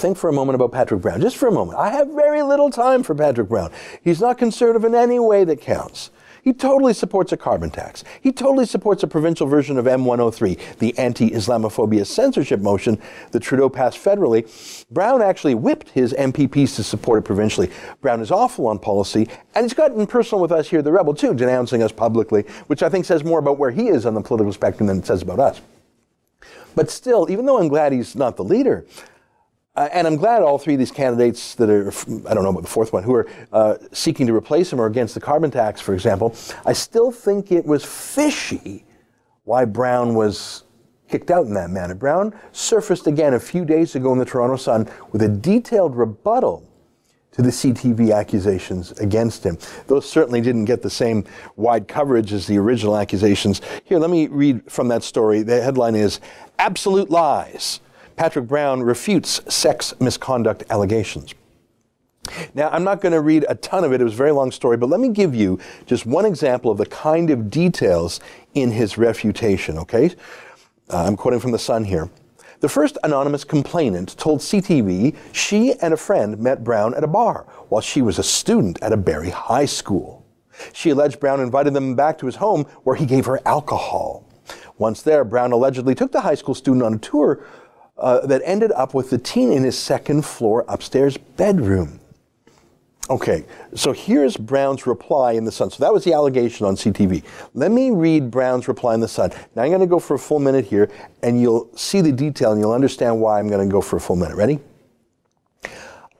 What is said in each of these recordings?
think for a moment about Patrick Brown, just for a moment. I have very little time for Patrick Brown. He's not conservative in any way that counts. He totally supports a carbon tax. He totally supports a provincial version of M103, the anti-Islamophobia censorship motion that Trudeau passed federally. Brown actually whipped his MPPs to support it provincially. Brown is awful on policy, and he's gotten personal with us here, the Rebel, too, denouncing us publicly, which I think says more about where he is on the political spectrum than it says about us. But still, even though I'm glad he's not the leader, and I'm glad all three of these candidates that are, I don't know about the fourth one, who are seeking to replace him or against the carbon tax, for example, I still think it was fishy why Brown was kicked out in that manner. Brown surfaced again a few days ago in the Toronto Sun with a detailed rebuttal to the CTV accusations against him. Those certainly didn't get the same wide coverage as the original accusations. Here, let me read from that story. The headline is, "Absolute Lies. Patrick Brown refutes sex misconduct allegations." Now, I'm not going to read a ton of it. It was a very long story, but let me give you just one example of the kind of details in his refutation, okay? I'm quoting from the Sun here. The first anonymous complainant told CTV she and a friend met Brown at a bar while she was a student at a Barrie High School. She alleged Brown invited them back to his home where he gave her alcohol. Once there, Brown allegedly took the high school student on a tour that ended up with the teen in his second floor upstairs bedroom. Okay, so here's Brown's reply in the Sun. So that was the allegation on CTV. Let me read Brown's reply in the Sun. Now I'm going to go for a full minute here, and you'll see the detail, and you'll understand why I'm going to go for a full minute. Ready?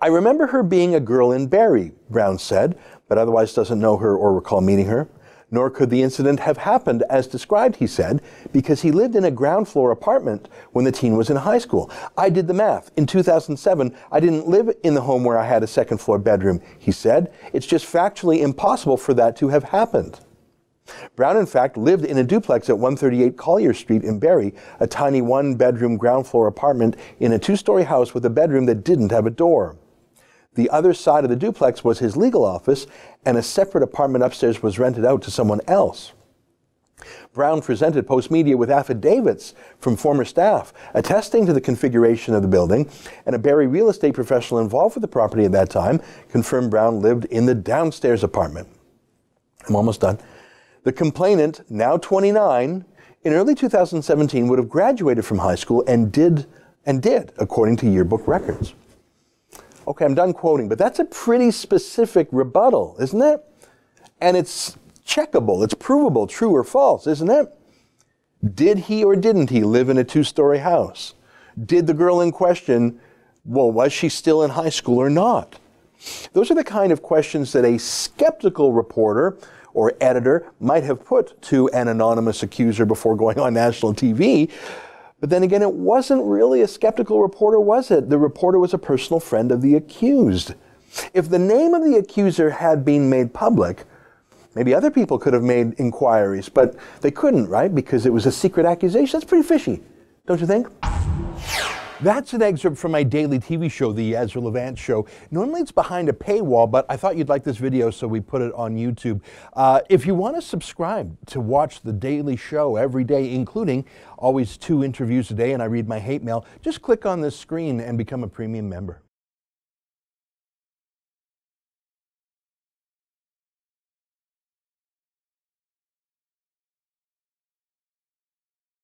"I remember her being a girl in Barrie," Brown said, but otherwise doesn't know her or recall meeting her. "Nor could the incident have happened as described," he said, "because he lived in a ground floor apartment when the teen was in high school. I did the math. In 2007, I didn't live in the home where I had a second floor bedroom," he said. "It's just factually impossible for that to have happened." Brown, in fact, lived in a duplex at 138 Collier Street in Barrie, a tiny one-bedroom ground floor apartment in a two-story house with a bedroom that didn't have a door. The other side of the duplex was his legal office, and a separate apartment upstairs was rented out to someone else. Brown presented Postmedia with affidavits from former staff attesting to the configuration of the building, and a Barrie real estate professional involved with the property at that time confirmed Brown lived in the downstairs apartment. I'm almost done. The complainant, now 29, in early 2017 would have graduated from high school and did, according to yearbook records. Okay, I'm done quoting, but that's a pretty specific rebuttal, isn't it? And it's checkable, it's provable, true or false, isn't it? Did he or didn't he live in a two-story house? Did the girl in question, well, was she still in high school or not? Those are the kind of questions that a skeptical reporter or editor might have put to an anonymous accuser before going on national TV. But then again, it wasn't really a skeptical reporter, was it? The reporter was a personal friend of the accused. If the name of the accuser had been made public, maybe other people could have made inquiries, but they couldn't, right? Because it was a secret accusation. That's pretty fishy, don't you think? That's an excerpt from my daily TV show, The Ezra Levant Show. Normally it's behind a paywall, but I thought you'd like this video, so we put it on YouTube. If you want to subscribe to watch the daily show every day, including always 2 interviews a day, and I read my hate mail, just click on this screen and become a premium member.